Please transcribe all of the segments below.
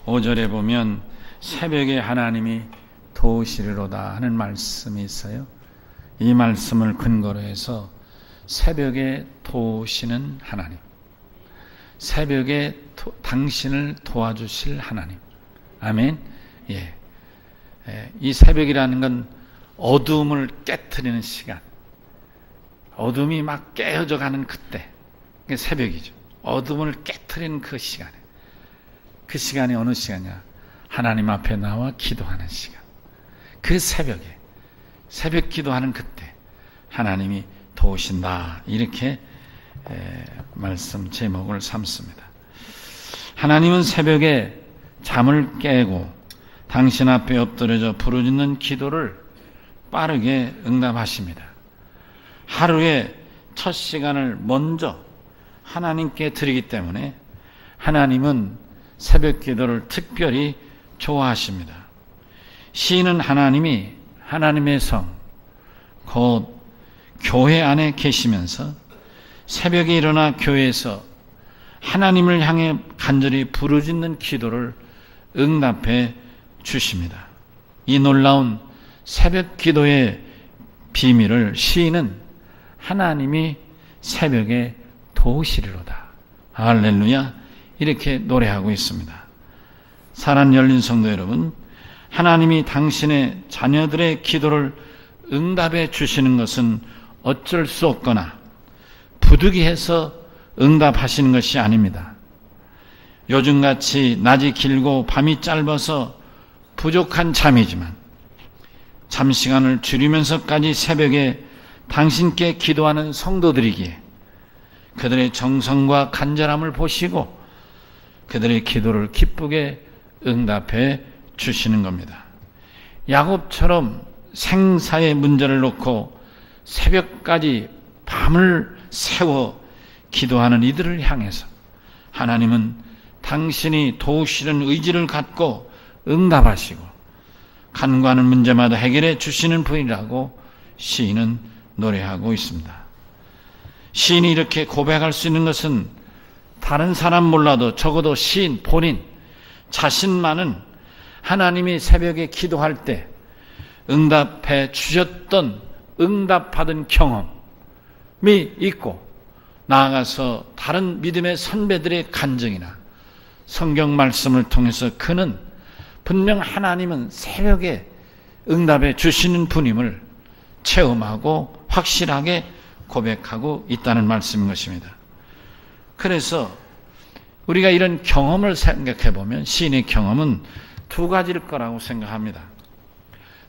5절에 보면 새벽에 하나님이 도우시리로다 하는 말씀이 있어요. 이 말씀을 근거로 해서 새벽에 도우시는 하나님, 새벽에 당신을 도와주실 하나님. 아멘. 예. 이 새벽이라는 건 어둠을 깨트리는 시간, 어둠이 막 깨어져 가는 그때, 그게 새벽이죠. 어둠을 깨트리는 그 시간에, 그 시간이 어느 시간이야? 하나님 앞에 나와 기도하는 시간. 그 새벽에, 새벽 기도하는 그때 하나님이 도우신다, 이렇게 말씀 제목을 삼습니다. 하나님은 새벽에 잠을 깨고 당신 앞에 엎드려져 부르짖는 기도를 빠르게 응답하십니다. 하루의 첫 시간을 먼저 하나님께 드리기 때문에 하나님은 새벽 기도를 특별히 좋아하십니다. 시인은 하나님이 하나님의 성, 곧 교회 안에 계시면서 새벽에 일어나 교회에서 하나님을 향해 간절히 부르짖는 기도를 응답해 주십니다. 이 놀라운 새벽 기도의 비밀을 시인은 하나님이 새벽에 도우시리로다, 할렐루야, 이렇게 노래하고 있습니다. 사랑하는 열린 성도 여러분, 하나님이 당신의 자녀들의 기도를 응답해 주시는 것은 어쩔 수 없거나 부득이해서 응답하시는 것이 아닙니다. 요즘같이 낮이 길고 밤이 짧아서 부족한 잠이지만 잠시간을 줄이면서까지 새벽에 당신께 기도하는 성도들이기에 그들의 정성과 간절함을 보시고 그들의 기도를 기쁘게 응답해 주시는 겁니다. 야곱처럼 생사의 문제를 놓고 새벽까지 밤을 새워 기도하는 이들을 향해서 하나님은 당신이 도우시는 의지를 갖고 응답하시고 간구하는 문제마다 해결해 주시는 분이라고 시인은 노래하고 있습니다. 시인이 이렇게 고백할 수 있는 것은 다른 사람 몰라도 적어도 시인 본인 자신만은 하나님이 새벽에 기도할 때 응답해 주셨던, 응답받은 경험이 있고, 나아가서 다른 믿음의 선배들의 간증이나 성경 말씀을 통해서 그는 분명 하나님은 새벽에 응답해 주시는 분임을 체험하고 확실하게 고백하고 있다는 말씀인 것입니다. 그래서 우리가 이런 경험을 생각해 보면 시인의 경험은 두 가지일 거라고 생각합니다.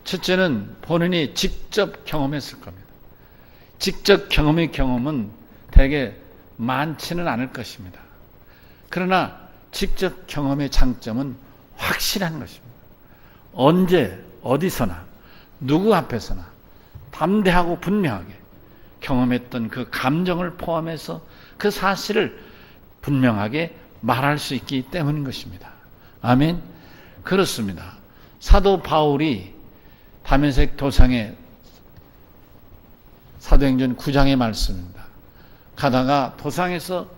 첫째는 본인이 직접 경험했을 겁니다. 직접 경험의 경험은 되게 많지는 않을 것입니다. 그러나 직접 경험의 장점은 확실한 것입니다. 언제 어디서나 누구 앞에서나 담대하고 분명하게 경험했던 그 감정을 포함해서 그 사실을 분명하게 말할 수 있기 때문인 것입니다. 아멘. 그렇습니다. 사도 바울이 다메섹 도상에 사도행전 9장의 말씀입니다. 가다가 도상에서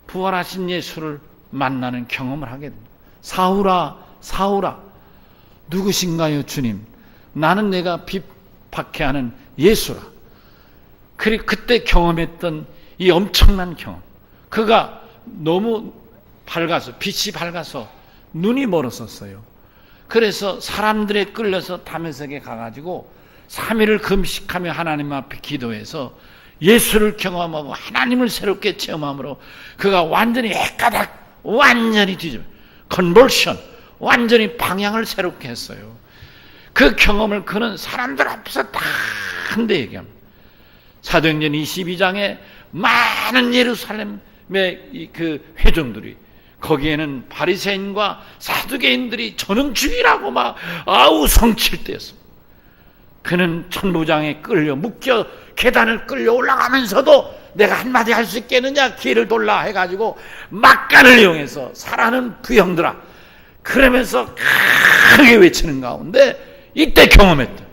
부활하신 예수를 만나는 경험을 하게 됩니다. 사울아, 사울아, 누구신가요, 주님? 나는 내가 박해하는 예수라. 그리고 그때 경험했던 이 엄청난 경험, 그가 너무 밝아서, 빛이 밝아서 눈이 멀었었어요. 그래서 사람들에 끌려서 다메섹에 가가지고 3일을 금식하며 하나님 앞에 기도해서 예수를 경험하고 하나님을 새롭게 체험함으로 그가 완전히 헷가닥 완전히 뒤집어 컨버션, 완전히 방향을 새롭게 했어요. 그 경험을 그는 사람들 앞에서 다 한 대 얘기합니다. 사도행전 22장에 많은 예루살렘의 그 회중들이, 거기에는 바리새인과 사두개인들이 저는 죽이라고 막 성칠 때였습니다. 그는 천부장에 끌려 묶여 계단을 끌려 올라가면서도 내가 한마디 할 수 있겠느냐, 기회를 돌라 해가지고 막간을 이용해서 살아는 부형들아, 그러면서 크게 외치는 가운데 이때 경험했던,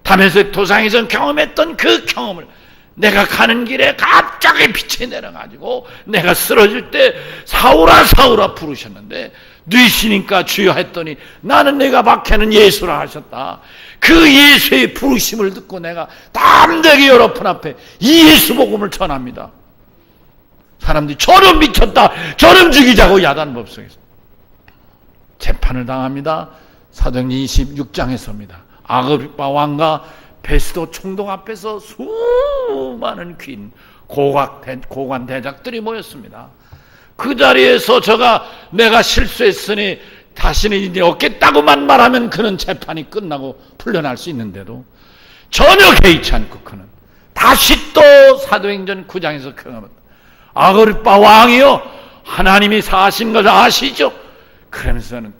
다메섹 도상에서 경험했던 그 경험을 내가 가는 길에 갑자기 빛이 내려가지고 내가 쓰러질 때 사울아 사울아 부르셨는데 뉘시니까 주여 했더니 나는 내가 박해는 예수라 하셨다. 그 예수의 부르심을 듣고 내가 담대하게 여러분 앞에 이 예수 복음을 전합니다. 사람들이 저놈 미쳤다, 저놈 죽이자고 야단법석에서 재판을 당합니다. 사도행전 26장에서입니다. 아그리파 왕과 베스도 총독 앞에서 수많은 귀인 고관 대작들이 모였습니다. 그 자리에서 내가 실수했으니 다시는 이제 없겠다고만 말하면 그는 재판이 끝나고 풀려날 수 있는데도 전혀 개의치 않고 그는 다시 또 사도행전 9장에서 경험합니다. 아그리파 왕이요, 하나님이 사신 것을 아시죠? 그러면서는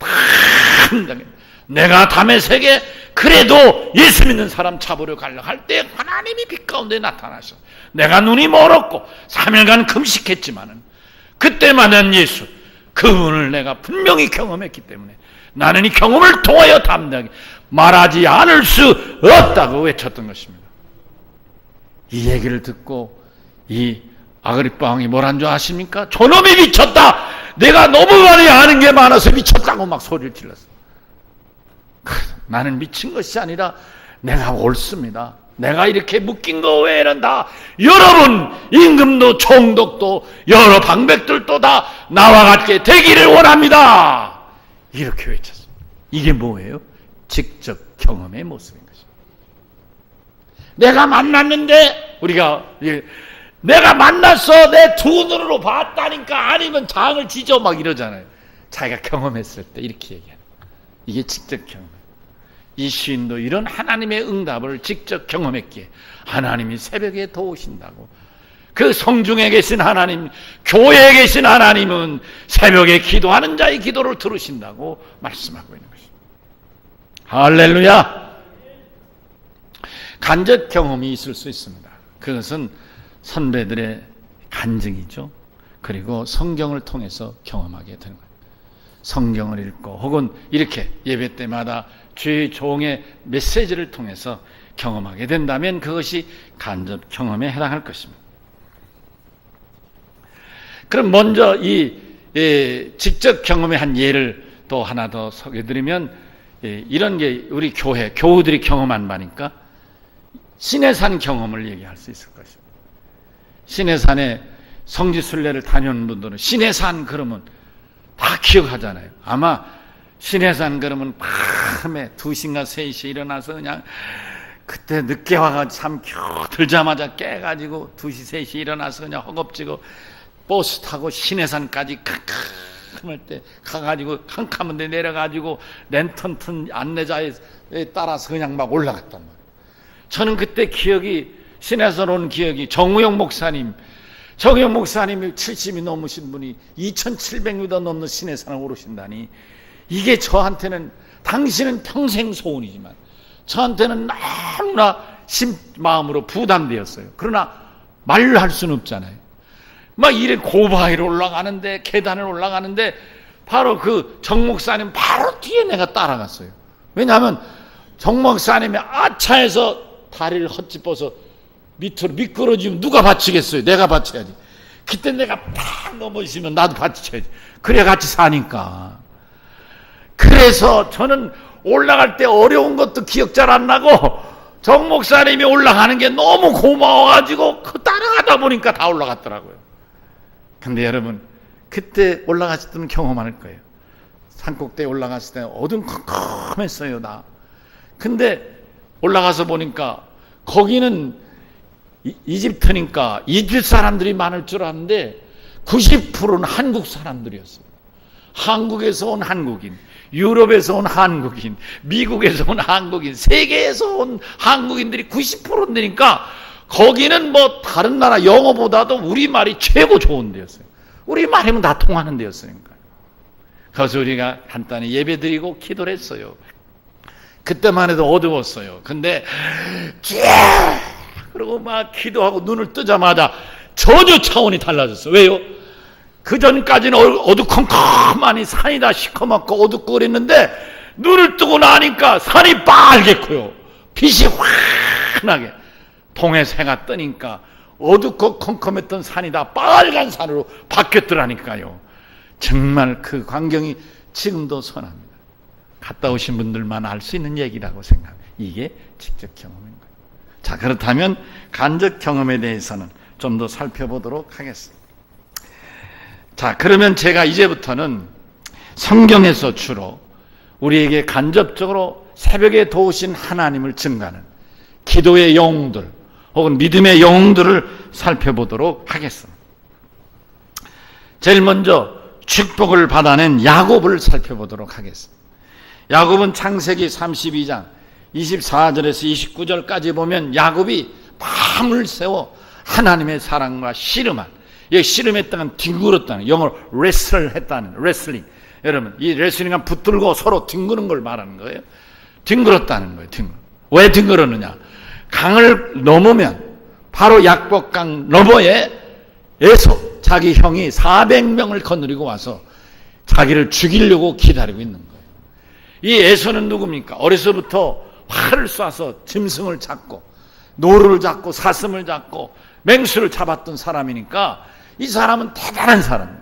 당당히 내가 다메섹에 그래도 예수 믿는 사람 잡으려 가려고 할 때 하나님이 빛 가운데 나타나셔. 내가 눈이 멀었고 3일간 금식했지만은 그때 만난 예수, 그분을 내가 분명히 경험했기 때문에 나는 이 경험을 통하여 담대하게 말하지 않을 수 없다고 외쳤던 것입니다. 이 얘기를 듣고 이 아그리파 왕이 뭐란 줄 아십니까? 저놈이 미쳤다! 내가 너무 많이 아는 게 많아서 미쳤다고 막 소리를 질렀어. 나는 미친 것이 아니라 내가 옳습니다. 내가 이렇게 묶인 거 외에는 다 여러분 임금도 총독도 여러 방백들도 다 나와 같게 되기를 원합니다. 이렇게 외쳤습니다. 이게 뭐예요? 직접 경험의 모습인 것입니다. 내가 만났는데 내가 만났어, 내 두 눈으로 봤다니까 아니면 장을 지져 막 이러잖아요. 자기가 경험했을 때 이렇게 얘기해요. 이게 직접 경험. 이 시인도 이런 하나님의 응답을 직접 경험했기에 하나님이 새벽에 도우신다고, 그 성중에 계신 하나님, 교회에 계신 하나님은 새벽에 기도하는 자의 기도를 들으신다고 말씀하고 있는 것입니다. 할렐루야. 간접 경험이 있을 수 있습니다. 그것은 선배들의 간증이죠. 그리고 성경을 통해서 경험하게 되는 거예요. 성경을 읽고 혹은 이렇게 예배 때마다 주의 종의 메시지를 통해서 경험하게 된다면 그것이 간접 경험에 해당할 것입니다. 그럼 먼저 이 직접 경험의 한 예를 또 하나 더 소개해드리면, 이런 게 우리 교우들이 경험한 바니까 시내산 경험을 얘기할 수 있을 것입니다. 시내산에 성지순례를 다녀온 분들은 시내산 그러면 다 기억하잖아요. 아마 시내산 그러면 밤에 2시인가 3시에 일어나서 그냥 그때 늦게 와가지고 잠 겨우 들자마자 깨가지고 2시 3시에 일어나서 그냥 허겁지겁 버스 타고 시내산까지 캄캄할 때 가가지고 캄캄한 데 내려가지고 랜턴 튼 안내자에 따라서 그냥 막 올라갔단 말이에요. 저는 그때 기억이, 시내산 온 기억이, 정우영 목사님이 70이 넘으신 분이 2700m 넘는 시내산을 오르신다니, 이게 저한테는, 당신은 평생 소원이지만 저한테는 너무나 마음으로 부담되었어요. 그러나 말로 할 수는 없잖아요. 막 이래 고바위로 올라가는데, 계단을 올라가는데 바로 그 정 목사님 바로 뒤에 내가 따라갔어요. 왜냐하면 정 목사님이 아차해서 다리를 헛짚어서 밑으로 미끄러지면 누가 받치겠어요? 내가 받쳐야지. 그때 내가 팍 넘어지면 나도 받쳐야지. 그래 같이 사니까. 그래서 저는 올라갈 때 어려운 것도 기억 잘 안 나고 정 목사님이 올라가는 게 너무 고마워가지고 따라가다 보니까 다 올라갔더라고요. 근데 여러분, 그때 올라갔을 때는 경험할 거예요. 산꼭대에 올라갔을 때 어둠컴컴했어요, 나. 근데 올라가서 보니까 거기는 이집트니까 이집트 사람들이 많을 줄 알았는데 90%는 한국 사람들이었어요. 한국에서 온 한국인, 유럽에서 온 한국인, 미국에서 온 한국인, 세계에서 온 한국인들이 90% 되니까 거기는 뭐 다른 나라 영어보다도 우리말이 최고 좋은 데였어요. 우리말이면 다 통하는 데였으니까. 그래서 우리가 간단히 예배드리고 기도를 했어요. 그때만 해도 어두웠어요. 근데 그러고 막 기도하고 눈을 뜨자마자 전혀 차원이 달라졌어요. 왜요? 그 전까지는 어두컴컴하니 산이 다 시커멓고 어둡고 그랬는데 눈을 뜨고 나니까 산이 빨갰고요, 빛이 환하게 동해서 해가 뜨니까 어둡고 컴컴했던 산이 다 빨간 산으로 바뀌었더라니까요. 정말 그 광경이 지금도 선합니다. 갔다 오신 분들만 알 수 있는 얘기라고 생각합니다. 이게 직접 경험인 거예요. 자, 그렇다면 간접 경험에 대해서는 좀 더 살펴보도록 하겠습니다. 자, 그러면 제가 이제부터는 성경에서 주로 우리에게 간접적으로 새벽에 도우신 하나님을 증거하는 기도의 영웅들 혹은 믿음의 영웅들을 살펴보도록 하겠습니다. 제일 먼저 축복을 받아낸 야곱을 살펴보도록 하겠습니다. 야곱은 창세기 32장 24절에서 29절까지 보면 야곱이 밤을 새워 하나님의 사랑과 씨름한, 이 씨름했다는 뒹굴었다는, 영어로 레슬을 했다는, 레슬링. 여러분, 이 레슬링은 붙들고 서로 뒹구는 걸 말하는 거예요. 뒹굴었다는 거예요. 왜 뒹굴었느냐? 강을 넘으면 바로 약복강 너머에 에서 자기 형이 400명을 거느리고 와서 자기를 죽이려고 기다리고 있는 거예요. 이 에서는 누굽니까? 어려서부터 활을 쏴서 짐승을 잡고 노루를 잡고 사슴을 잡고 맹수를 잡았던 사람이니까 이 사람은 대단한 사람이에요.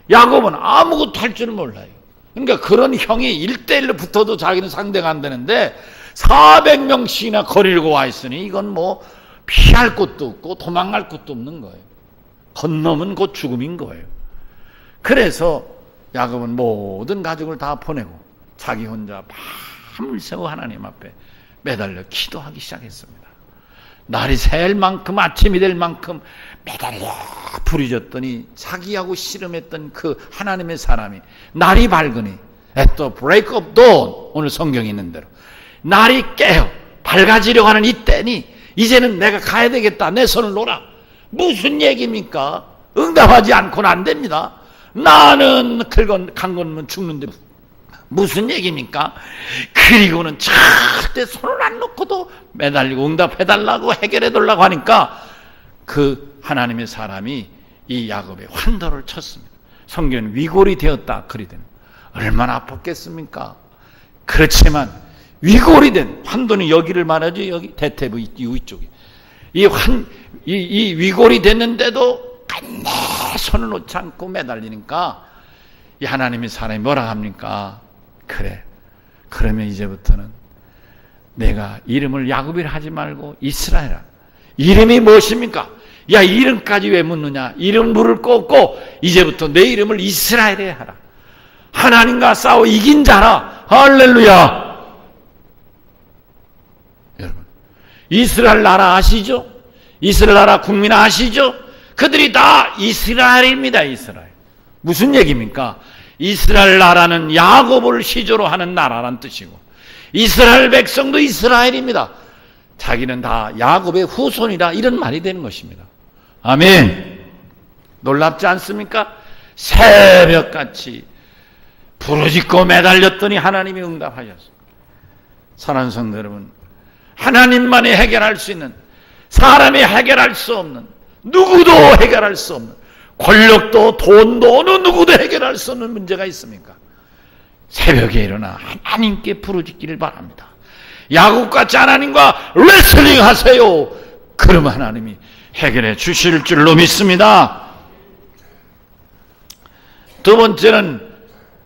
야곱은 아무것도 할 줄 몰라요. 그러니까 그런 형이 1대1로 붙어도 자기는 상대가 안 되는데 400명씩이나 거리고 와 있으니 이건 뭐 피할 곳도 없고 도망갈 곳도 없는 거예요. 건너면 곧 죽음인 거예요. 그래서 야곱은 모든 가족을 다 보내고 자기 혼자 밤을 새워 하나님 앞에 매달려 기도하기 시작했습니다. 날이 새 만큼 아침이 될 만큼 매달려 부르짖었더니 자기하고 씨름했던 그 하나님의 사람이 날이 밝으니 at the break of dawn, 오늘 성경에 있는 대로 날이 깨어 밝아지려고 하는 이때니 이제는 내가 가야 되겠다. 내 손을 놓으라. 무슨 얘기입니까? 응답하지 않고는 안 됩니다. 나는 간 건면 죽는데 무슨 얘기입니까? 그리고는 절대 손을 안 놓고도 매달리고 응답해달라고 해결해달라고 하니까 그 하나님의 사람이 이 야곱의 환도를 쳤습니다. 성경은 위골이 되었다 그리되는, 얼마나 아팠겠습니까? 그렇지만 위골이 된, 환도는 여기를 말하죠. 여기 대퇴부 위쪽에 이 위골이 됐는데도 간내 손을 놓지 않고 매달리니까 이 하나님의 사람이 뭐라 합니까? 그래, 그러면 이제부터는 내가 이름을 야곱이라 하지 말고 이스라엘아. 이름이 무엇입니까? 야, 이름까지 왜 묻느냐? 이름 물을 꽂고 이제부터 내 이름을 이스라엘에 하라. 하나님과 싸워 이긴 자라. 할렐루야. 여러분, 이스라엘 나라 아시죠? 이스라엘 나라 국민 아시죠? 그들이 다 이스라엘입니다. 이스라엘. 무슨 얘기입니까? 이스라엘 나라는 야곱을 시조로 하는 나라란 뜻이고 이스라엘 백성도 이스라엘입니다. 자기는 다 야곱의 후손이라 이런 말이 되는 것입니다. 아멘. 놀랍지 않습니까? 새벽같이 부르짖고 매달렸더니 하나님이 응답하셨습니다. 사랑하는 성도 여러분, 하나님만이 해결할 수 있는, 사람이 해결할 수 없는, 누구도 해결할 수 없는, 권력도 돈도 어느 누구도 해결할 수 없는 문제가 있습니까? 새벽에 일어나 하나님께 부르짖기를 바랍니다. 야곱같이 하나님과 레슬링 하세요. 그럼 하나님이 해결해 주실 줄로 믿습니다. 두 번째는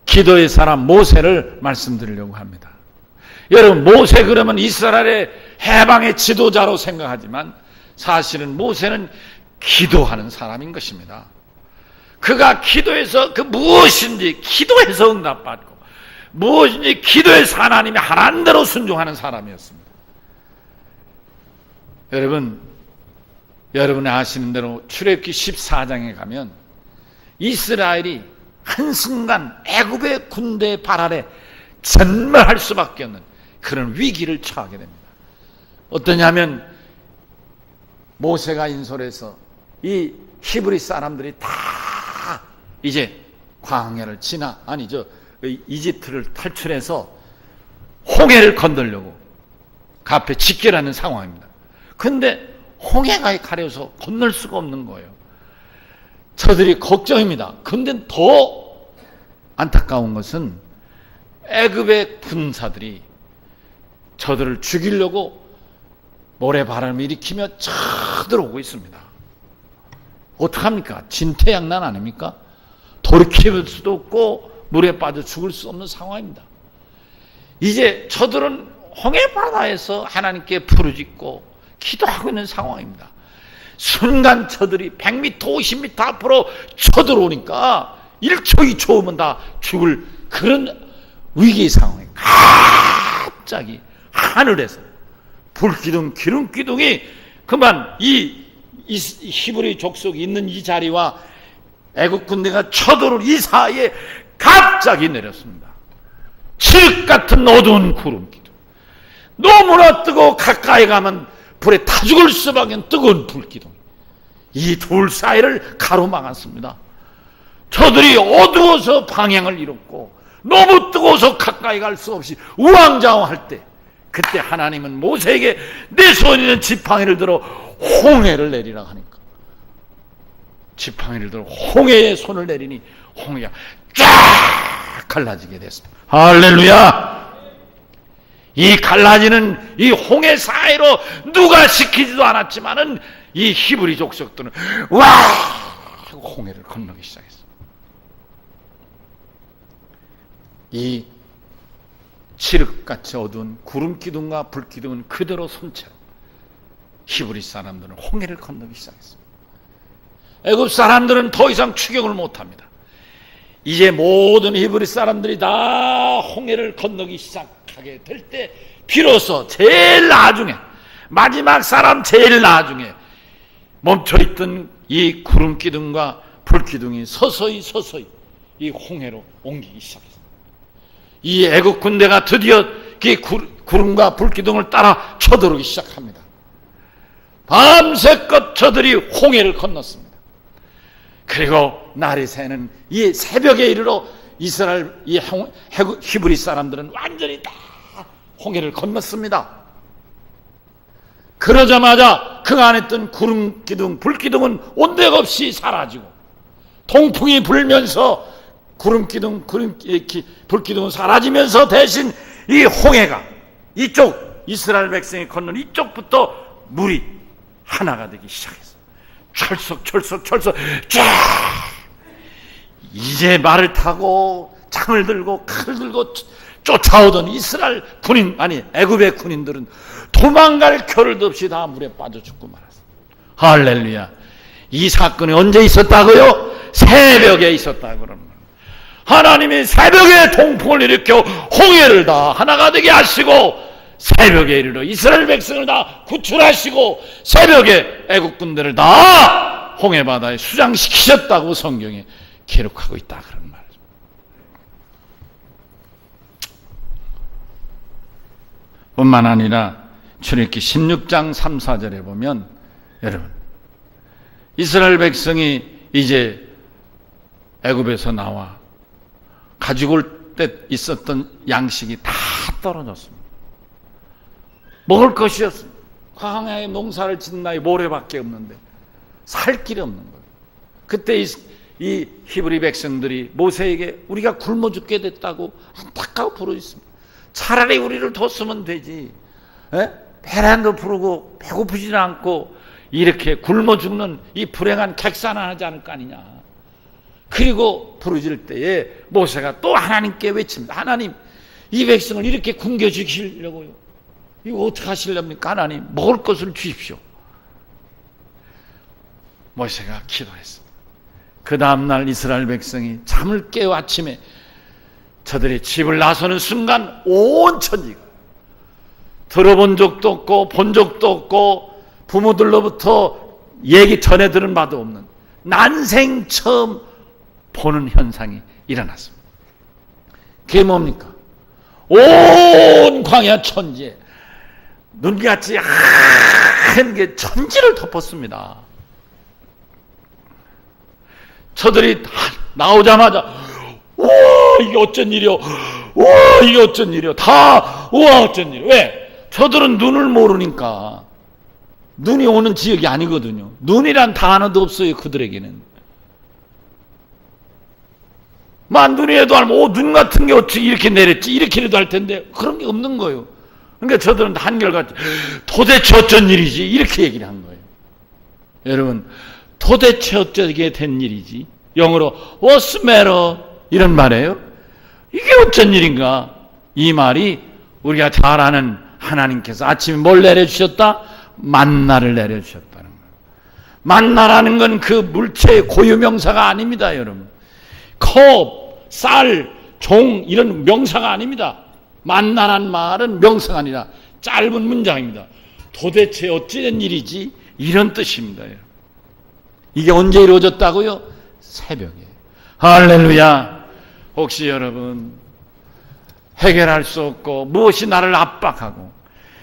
기도의 사람 모세를 말씀드리려고 합니다. 여러분, 모세 그러면 이스라엘의 해방의 지도자로 생각하지만 사실은 모세는 기도하는 사람인 것입니다. 그가 기도해서 그 무엇인지 기도해서 응답받고 무엇인지 기도해서 하나님이 하라는 대로 순종하는 사람이었습니다. 여러분이 아시는 대로 출애굽기 14장에 가면 이스라엘이 한순간 애굽의 군대의 발 아래 전멸할 수밖에 없는 그런 위기를 처하게 됩니다. 어떠냐면 모세가 인솔해서 이 히브리 사람들이 다 이제 광야를 이집트를 탈출해서 홍해를 건너려고 그 앞에 직결하는 상황입니다. 그런데 홍해가 가려서 건널 수가 없는 거예요. 저들이 걱정입니다. 그런데 더 안타까운 것은 애굽의 군사들이 저들을 죽이려고 모래바람을 일으키며 쳐들어오고 있습니다. 어떡합니까? 진퇴양난 아닙니까? 돌이킬 수도 없고 물에 빠져 죽을 수 없는 상황입니다. 이제 저들은 홍해바다에서 하나님께 부르짖고 기도하고 있는 상황입니다. 순간 저들이 100m, 50m 앞으로 쳐들어오니까 1초, 2초면 다 죽을 그런 위기 상황에 갑자기 하늘에서 불기둥, 기름기둥이 그만 이 히브리 족속이 있는 이 자리와 애국 군대가 쳐들어올 이 사이에 갑자기 내렸습니다. 칠흑 같은 어두운 구름기둥. 너무나 뜨거워 가까이 가면 불에 타 죽을 수밖에 없는 뜨거운 불기둥. 이 둘 사이를 가로막았습니다. 저들이 어두워서 방향을 잃었고 너무 뜨거워서 가까이 갈 수 없이 우왕좌왕할 때, 그때 하나님은 모세에게 내 손에 있는 지팡이를 들어 홍해를 내리라 하니까 지팡이를 들어 홍해에 손을 내리니 홍해가 쫙 갈라지게 됐습니다. 할렐루야! 이 갈라지는 이 홍해 사이로 누가 시키지도 않았지만은 이 히브리 족속들은 와 하고 홍해를 건너기 시작했어요. 이 칠흑같이 어두운 구름기둥과 불기둥은 그대로 손채 히브리 사람들은 홍해를 건너기 시작했습니다. 애굽 사람들은 더 이상 추격을 못합니다. 이제 모든 히브리 사람들이 다 홍해를 건너기 시작하게 될 때 비로소 제일 나중에 마지막 사람 제일 나중에 멈춰있던 이 구름기둥과 불기둥이 서서히 이 홍해로 옮기기 시작했습니다. 이 애국 군대가 드디어 구름과 불기둥을 따라 쳐들어오기 시작합니다. 밤새껏 저들이 홍해를 건넜습니다. 그리고 날이 새는 이 새벽에 이르러 이스라엘 히브리 사람들은 완전히 다 홍해를 건넜습니다. 그러자마자 그 안에 있던 구름기둥, 불기둥은 온데없이 사라지고 동풍이 불면서 구름기둥, 불기둥은 사라지면서 대신 이 홍해가 이쪽 이스라엘 백성이 건넌 이쪽부터 물이 하나가 되기 시작했어요. 철썩 쫙 이제 말을 타고 창을 들고 칼을 들고 쫓아오던 이스라엘 군인, 아니 애굽의 군인들은 도망갈 겨를도 없이 다 물에 빠져 죽고 말았어요. 할렐루야. 이 사건이 언제 있었다고요? 새벽에 있었다고 그럽니다. 하나님이 새벽에 동풍을 일으켜 홍해를 다 하나가 되게 하시고 새벽에 이르러 이스라엘 백성을 다 구출하시고 새벽에 애국 군대를 다 홍해 바다에 수장시키셨다고 성경에 기록하고 있다 그런 말이죠. 뿐만 아니라 출애굽기 16장 3, 4절에 보면 여러분 이스라엘 백성이 이제 애굽에서 나와 가지고 올 때 있었던 양식이 다 떨어졌습니다. 먹을 것이 없습니다. 광야에 농사를 짓는 나이 모래밖에 없는데 살 길이 없는 거예요. 그때 이 히브리 백성들이 모세에게 우리가 굶어 죽게 됐다고 안타까워 부르짖습니다. 차라리 우리를 뒀으면 되지. 배란도 부르고 배고프지는 않고 이렇게 굶어 죽는 이 불행한 객산하지 않을 거 아니냐. 그리고 부르짖을 때에 모세가 또 하나님께 외칩니다. 하나님, 이 백성을 이렇게 굶겨 주시려고요. 이거 어떻게 하시렵니까? 하나님, 먹을 것을 주십시오. 모세가 기도했습니다. 그 다음날 이스라엘 백성이 잠을 깨어 아침에 저들이 집을 나서는 순간 온 천지가 들어본 적도 없고 본 적도 없고 부모들로부터 얘기 전해 들은 바도 없는 난생 처음 보는 현상이 일어났습니다. 그게 뭡니까? 온 광야 천지에 눈같이 하얀 게 천지를 덮었습니다. 저들이 나오자마자 와 이게 어쩐 일이요? 와 이게 어쩐 일이요? 다 와 어쩐 일? 왜? 저들은 눈을 모르니까 눈이 오는 지역이 아니거든요. 눈이란 단어도 없어요. 그들에게는. 눈이라도 알면 눈 같은 게 어떻게 이렇게 내렸지 이렇게라도 할 텐데 그런 게 없는 거예요. 그러니까 저들은 한결같이 도대체 어쩐 일이지 이렇게 얘기를 한 거예요. 여러분 도대체 어쩌게 된 일이지? 영어로 What's the matter? 이런 말이에요. 이게 어쩐 일인가? 이 말이 우리가 잘 아는 하나님께서 아침에 뭘 내려주셨다? 만나를 내려주셨다는 거예요. 만나라는 건 그 물체의 고유명사가 아닙니다, 여러분. 컵, 쌀, 종 이런 명사가 아닙니다. 만나란 말은 명사가 아니라 짧은 문장입니다. 도대체 어찌된 일이지? 이런 뜻입니다. 여러분. 이게 언제 이루어졌다고요? 새벽에. 할렐루야. 혹시 여러분 해결할 수 없고 무엇이 나를 압박하고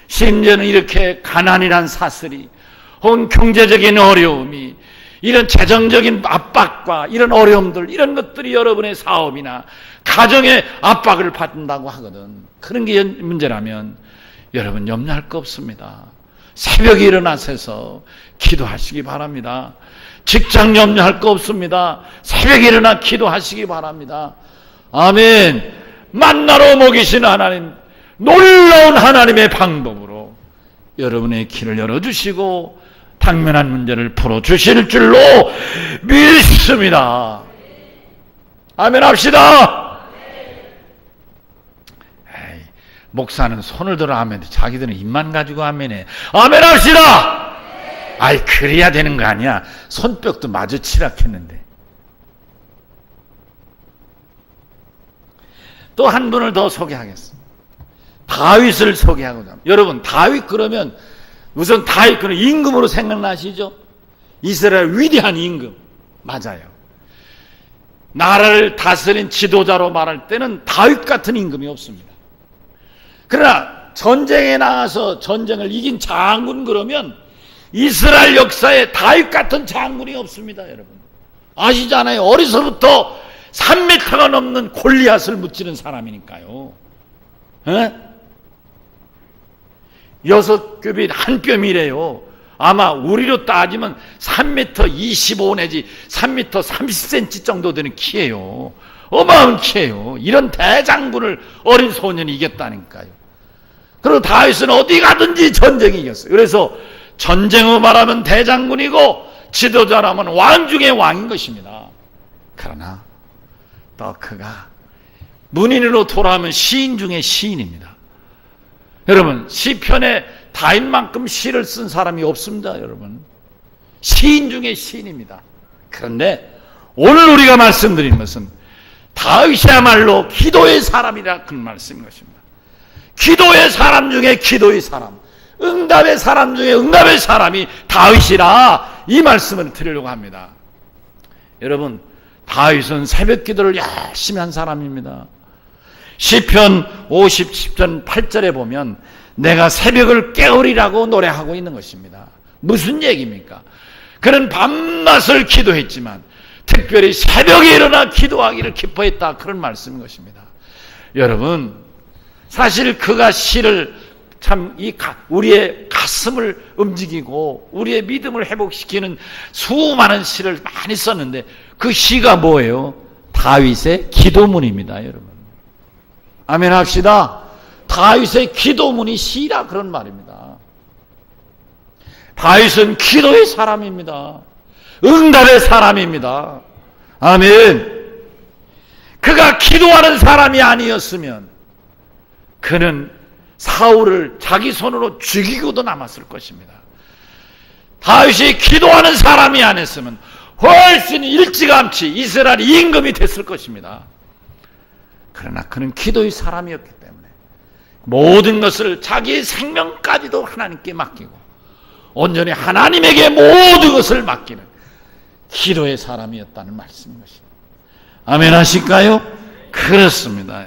심지어는 이렇게 가난이란 사슬이 혹은 경제적인 어려움이 이런 재정적인 압박과 이런 어려움들 이런 것들이 여러분의 사업이나 가정에 압박을 받는다고 하거든. 그런 게 문제라면 여러분 염려할 거 없습니다. 새벽에 일어나셔서 기도하시기 바랍니다. 직장 염려할 거 없습니다. 새벽에 일어나 기도하시기 바랍니다. 아멘. 만나러 먹이신 하나님, 놀라운 하나님의 방법으로 여러분의 길을 열어주시고 당면한 문제를 풀어주실 줄로 믿습니다. 아멘 합시다. 에이, 목사는 손을 들어 아멘, 자기들은 입만 가지고 아멘해. 아멘 합시다. 아이, 그래야 되는 거 아니야. 손뼉도 마주치라 했는데. 또 한 분을 더 소개하겠습니다. 다윗을 소개하고자 합니다. 여러분, 다윗 그러면 우선 다윗 그는 임금으로 생각나시죠? 이스라엘 위대한 임금. 맞아요. 나라를 다스린 지도자로 말할 때는 다윗 같은 임금이 없습니다. 그러나 전쟁에 나가서 전쟁을 이긴 장군 그러면 이스라엘 역사에 다윗 같은 장군이 없습니다, 여러분. 아시잖아요. 어려서부터 3m가 넘는 골리앗을 무찌른 사람이니까요. 6뼘이 한 뼘이래요. 아마 우리로 따지면 3m 25 내지 3m 30cm 정도 되는 키예요. 어마어마한 키예요. 이런 대장군을 어린 소년이 이겼다니까요. 그리고 다윗은 어디 가든지 전쟁이 이겼어요. 그래서 전쟁을 말하면 대장군이고 지도자라면 왕 중의 왕인 것입니다. 그러나 또 그가 문인으로 돌아오면 시인 중에 시인입니다. 여러분, 시편에 다윗만큼 시를 쓴 사람이 없습니다. 여러분, 시인 중에 시인입니다. 그런데 오늘 우리가 말씀드린 것은 다윗이야말로 기도의 사람이라 그런 말씀인 것입니다. 기도의 사람 중에 기도의 사람, 응답의 사람 중에 응답의 사람이 다윗이라 이 말씀을 드리려고 합니다. 여러분, 다윗은 새벽 기도를 열심히 한 사람입니다. 시편 50편 8절에 보면 내가 새벽을 깨우리라고 노래하고 있는 것입니다. 무슨 얘기입니까? 그는 밤낮을 기도했지만 특별히 새벽에 일어나 기도하기를 기뻐했다, 그런 말씀인 것입니다. 여러분, 사실 그가 시를 참 우리의 가슴을 움직이고 우리의 믿음을 회복시키는 수많은 시를 많이 썼는데 그 시가 뭐예요? 다윗의 기도문입니다, 여러분. 아멘 합시다. 다윗의 기도문이 시라 그런 말입니다. 다윗은 기도의 사람입니다. 응답의 사람입니다. 아멘. 그가 기도하는 사람이 아니었으면 그는 사울을 자기 손으로 죽이고도 남았을 것입니다. 다윗이 기도하는 사람이 아니었으면 훨씬 일찌감치 이스라엘 임금이 됐을 것입니다. 그러나 그는 기도의 사람이었기 때문에 모든 것을 자기의 생명까지도 하나님께 맡기고 온전히 하나님에게 모든 것을 맡기는 기도의 사람이었다는 말씀인 것입니다. 아멘 하실까요? 그렇습니다.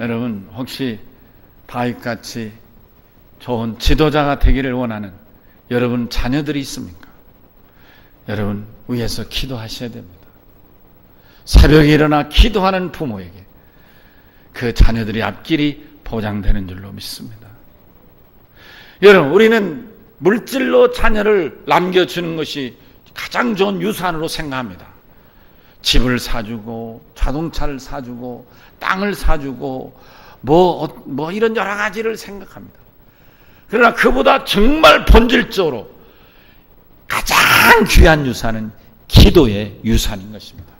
여러분, 혹시 다윗같이 좋은 지도자가 되기를 원하는 여러분 자녀들이 있습니까? 여러분, 위에서 기도하셔야 됩니다. 새벽에 일어나 기도하는 부모에게 그 자녀들이 앞길이 보장되는 줄로 믿습니다. 여러분, 우리는 물질로 자녀를 남겨주는 것이 가장 좋은 유산으로 생각합니다. 집을 사주고 자동차를 사주고 땅을 사주고 뭐 이런 여러 가지를 생각합니다. 그러나 그보다 정말 본질적으로 가장 귀한 유산은 기도의 유산인 것입니다.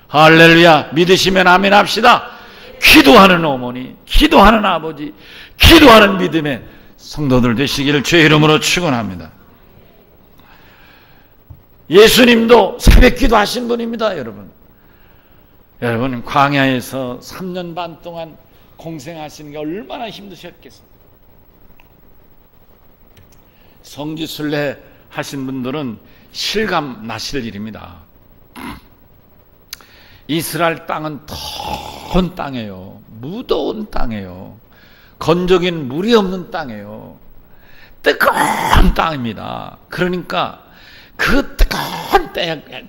할렐루야. 믿으시면 아멘 합시다. 기도하는 어머니, 기도하는 아버지, 기도하는 믿음의 성도들 되시기를 주의 이름으로 축원합니다. 예수님도 새벽 기도하신 분입니다, 여러분. 여러분, 광야에서 3년 반 동안 공생하시는 게 얼마나 힘드셨겠어요. 성지순례 하신 분들은 실감 나실 일입니다. 이스라엘 땅은 더운 땅이에요. 무더운 땅이에요. 건조기는 물이 없는 땅이에요. 뜨거운 땅입니다. 그러니까 그 뜨거운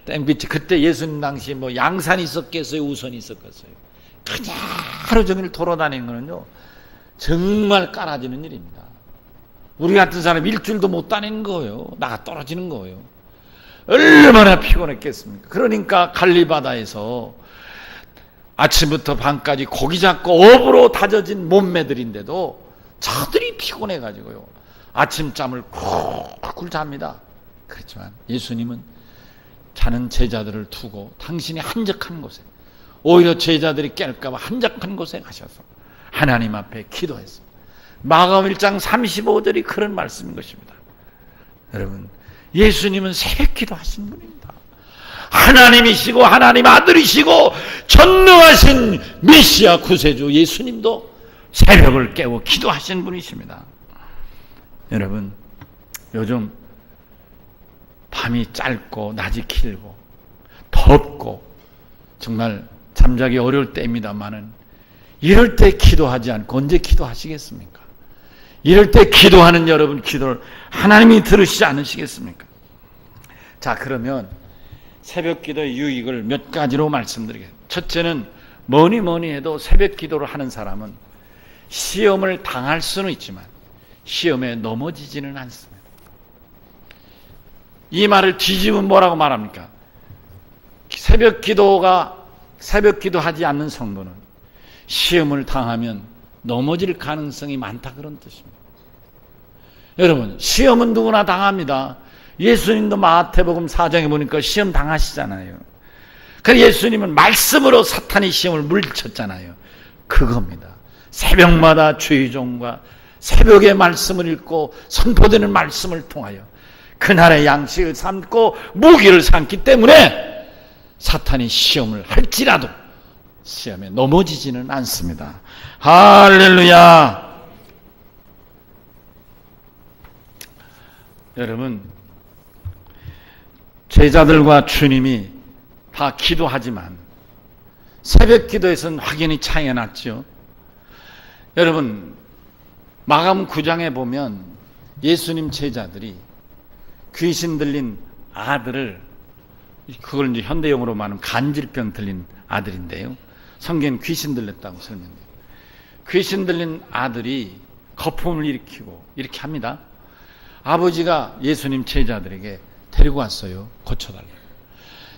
땡빛이, 그때 예수님 당시 뭐 양산이 있었겠어요, 우선이 있었겠어요. 그냥 하루 종일 돌아다니는 거는요, 정말 깔아지는 일입니다. 우리 같은 사람 일주일도 못 다니는 거예요. 나가 떨어지는 거예요. 얼마나 피곤했겠습니까? 그러니까 갈리바다에서 아침부터 밤까지 고기 잡고 업으로 다져진 몸매들인데도 저들이 피곤해가지고요, 아침잠을 쿨쿨 잡니다. 그렇지만 예수님은 자는 제자들을 두고 당신이 한적한 곳에, 오히려 제자들이 깰까봐 한적한 곳에 가셔서 하나님 앞에 기도했습니다. 마가음 1장 35절이 그런 말씀인 것입니다. 여러분, 예수님은 새벽 기도하신 분입니다. 하나님이시고 하나님 아들이시고 전능하신 메시아 구세주 예수님도 새벽을 깨워 기도하신 분이십니다. 여러분, 요즘 밤이 짧고 낮이 길고 덥고 정말 잠자기 어려울 때입니다만은, 이럴 때 기도하지 않고 언제 기도하시겠습니까? 이럴 때 기도하는 여러분 기도를 하나님이 들으시지 않으시겠습니까? 자, 그러면 새벽 기도의 유익을 몇 가지로 말씀드리겠습니다. 첫째는 뭐니 해도 새벽 기도를 하는 사람은 시험을 당할 수는 있지만 시험에 넘어지지는 않습니다. 이 말을 뒤집으면 뭐라고 말합니까? 새벽 기도하지 않는 성도는 시험을 당하면 넘어질 가능성이 많다, 그런 뜻입니다. 여러분, 시험은 누구나 당합니다. 예수님도 마태복음 4장에 보니까 시험 당하시잖아요. 그래서 예수님은 말씀으로 사탄이 시험을 물리쳤잖아요. 그겁니다. 새벽마다 주의 종과 새벽에 말씀을 읽고 선포되는 말씀을 통하여 그날의 양식을 삼고 무기를 삼기 때문에 사탄이 시험을 할지라도 시험에 넘어지지는 않습니다. 할렐루야. 여러분, 제자들과 주님이 다 기도하지만 새벽 기도에서는 확연히 차이가 났죠. 여러분, 마가음 9장에 보면 예수님 제자들이 귀신 들린 아들을, 그걸 이제 현대용어로 말하면 간질병 들린 아들인데요, 성경은 귀신 들렸다고 설명해요. 귀신 들린 아들이 거품을 일으키고 이렇게 합니다. 아버지가 예수님 제자들에게 데리고 왔어요. 고쳐달라고.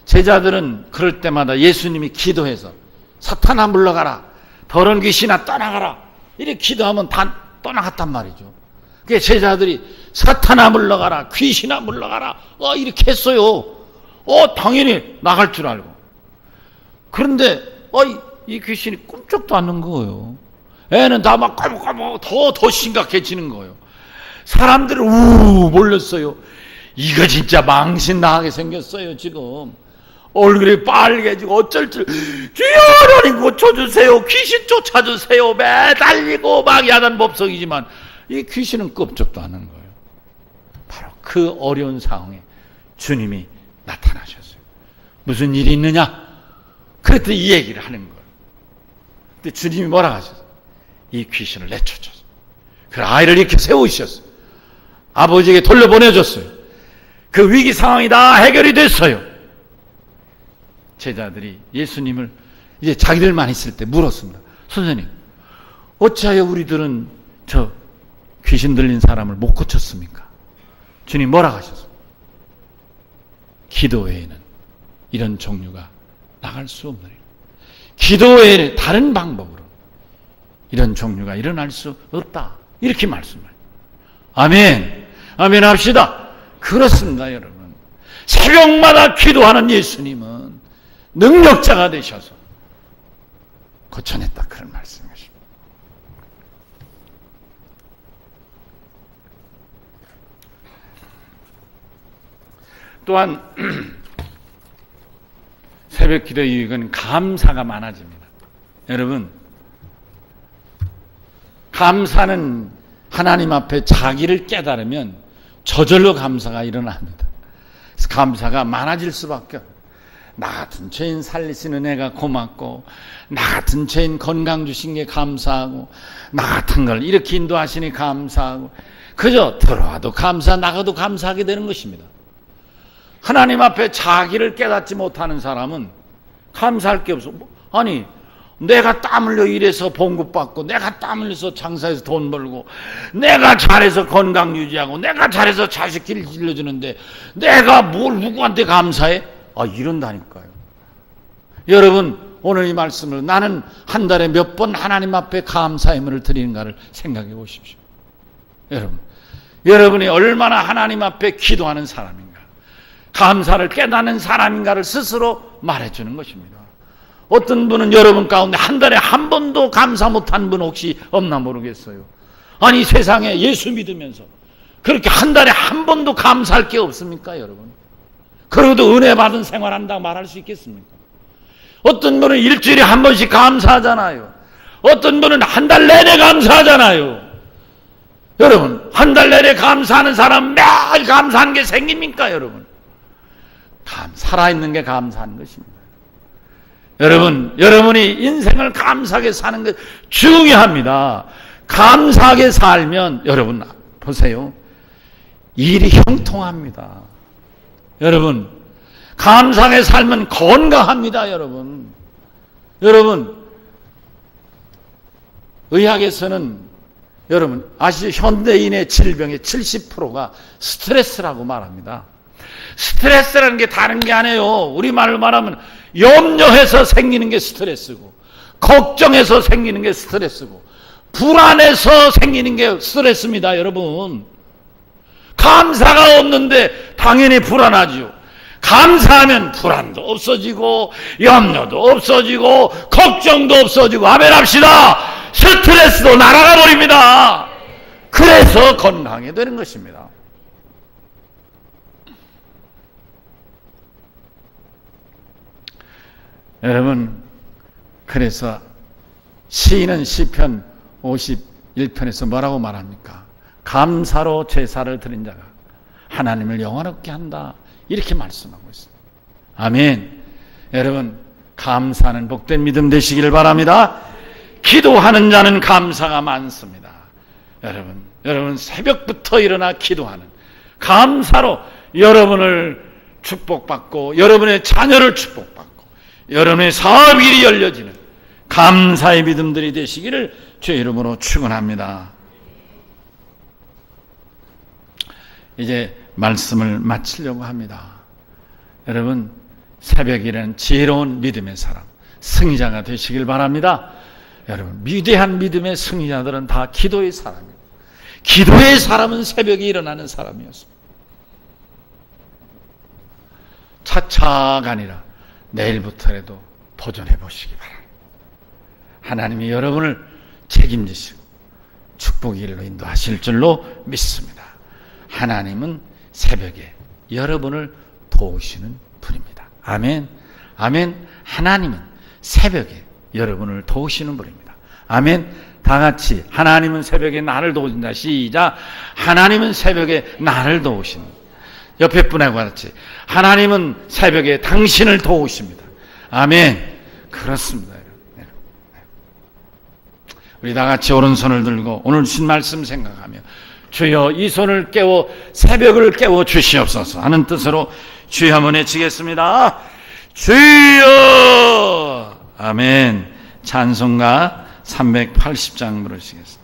제자들은 그럴 때마다 예수님이 기도해서 사탄아 물러가라, 더러운 귀신아 떠나가라, 이렇게 기도하면 다 떠나갔단 말이죠. 그게 제자들이 사탄아 물러가라, 귀신아 물러가라, 이렇게 했어요. 당연히 나갈 줄 알고. 그런데 이 귀신이 꿈쩍도 않는 거예요. 애는 다 막 까먹까먹 더 심각해지는 거예요. 사람들은 몰렸어요. 이거 진짜 망신 나게 생겼어요. 지금 얼굴이 빨개지고 어쩔 줄, 주여 하나님 고쳐주세요, 귀신 쫓아주세요, 매달리고 막 야단 법석이지만 이 귀신은 끔찍도 않은 거예요. 바로 그 어려운 상황에 주님이 나타나셨어요. 무슨 일이 있느냐? 그랬더니 이 얘기를 하는 거예요. 근데 주님이 뭐라 하셨어요? 이 귀신을 내쫓았어요. 그 아이를 이렇게 세우셨어요. 아버지에게 돌려보내줬어요. 그 위기 상황이 다 해결이 됐어요. 제자들이 예수님을 이제 자기들만 있을 때 물었습니다. 선생님, 어찌하여 우리들은 저 귀신 들린 사람을 못 고쳤습니까? 주님 뭐라 하셨어요? 기도 외에는 이런 종류가 나갈 수 없는 일. 기도 외에는 다른 방법으로 이런 종류가 일어날 수 없다, 이렇게 말씀해요. 아멘. 아멘 합시다. 그렇습니다, 여러분. 새벽마다 기도하는 예수님은 능력자가 되셔서 고쳐냈다, 그런 말씀이십니다. 또한 새벽 기도의 유익은 감사가 많아집니다. 여러분, 감사는 하나님 앞에 자기를 깨달으면 저절로 감사가 일어납니다. 그래서 감사가 많아질 수밖에 없어요. 나 같은 죄인 살리시는 애가 고맙고, 나 같은 죄인 건강 주신 게 감사하고, 나 같은 걸 이렇게 인도하시니 감사하고, 그저 들어와도 감사, 나가도 감사하게 되는 것입니다. 하나님 앞에 자기를 깨닫지 못하는 사람은 감사할 게 없어. 아니, 내가 땀 흘려 일해서 봉급받고, 내가 땀 흘려서 장사해서 돈 벌고, 내가 잘해서 건강 유지하고, 내가 잘해서 자식 길러주는데 내가 뭘 누구한테 감사해? 이런다니까요. 여러분, 오늘 이 말씀을 나는 한 달에 몇 번 하나님 앞에 감사의 문을 드리는가를 생각해 보십시오. 여러분이 얼마나 하나님 앞에 기도하는 사람인가, 감사를 깨닫는 사람인가를 스스로 말해주는 것입니다. 어떤 분은 여러분 가운데 한 달에 한 번도 감사 못한 분 혹시 없나 모르겠어요. 아니, 세상에 예수 믿으면서 그렇게 한 달에 한 번도 감사할 게 없습니까, 여러분? 그러고도 은혜 받은 생활한다고 말할 수 있겠습니까? 어떤 분은 일주일에 한 번씩 감사하잖아요. 어떤 분은 한 달 내내 감사하잖아요. 여러분, 한 달 내내 감사하는 사람 매일 감사하는 게 생깁니까, 여러분? 살아있는 게 감사하는 것입니다. 여러분, 여러분이 인생을 감사하게 사는 게 중요합니다. 감사하게 살면, 여러분, 보세요. 일이 형통합니다. 여러분, 감사하게 살면 건강합니다, 여러분. 여러분, 의학에서는, 여러분, 아시죠? 현대인의 질병의 70%가 스트레스라고 말합니다. 스트레스라는 게 다른 게 아니에요. 우리말로 말하면 염려해서 생기는 게 스트레스고, 걱정해서 생기는 게 스트레스고, 불안해서 생기는 게 스트레스입니다, 여러분. 감사가 없는데 당연히 불안하죠. 감사하면 불안도 없어지고, 염려도 없어지고, 걱정도 없어지고, 아멘 합시다. 스트레스도 날아가 버립니다. 그래서 건강하게 되는 것입니다. 여러분, 그래서 시인은 시편 51편에서 뭐라고 말합니까? 감사로 제사를 드린 자가 하나님을 영화롭게 한다, 이렇게 말씀하고 있습니다. 아멘. 여러분, 감사는 복된 믿음 되시기를 바랍니다. 기도하는 자는 감사가 많습니다. 여러분 새벽부터 일어나 기도하는, 감사로 여러분을 축복받고, 여러분의 자녀를 축복받고, 여러분의 사업일이 열려지는 감사의 믿음들이 되시기를 주의 이름으로 축원합니다. 이제 말씀을 마치려고 합니다. 여러분, 새벽이라는 지혜로운 믿음의 사람, 승리자가 되시길 바랍니다. 여러분, 위대한 믿음의 승리자들은 다 기도의 사람입니다. 기도의 사람은 새벽에 일어나는 사람이었습니다. 차차가 아니라 내일부터라도 도전해 보시기 바랍니다. 하나님이 여러분을 책임지시고 축복의 길로 인도하실 줄로 믿습니다. 하나님은 새벽에 여러분을 도우시는 분입니다. 아멘. 아멘. 하나님은 새벽에 여러분을 도우시는 분입니다. 아멘. 다 같이 하나님은 새벽에 나를 도우신다. 시작. 하나님은 새벽에 나를 도우신다. 옆에 분하고 같이 하나님은 새벽에 당신을 도우십니다. 아멘. 그렇습니다. 우리 다 같이 오른손을 들고 오늘 주신 말씀 생각하며 주여 이 손을 깨워 새벽을 깨워 주시옵소서 하는 뜻으로 주여 한번 외치겠습니다. 주여. 아멘. 찬송가 380장 부르시겠습니다.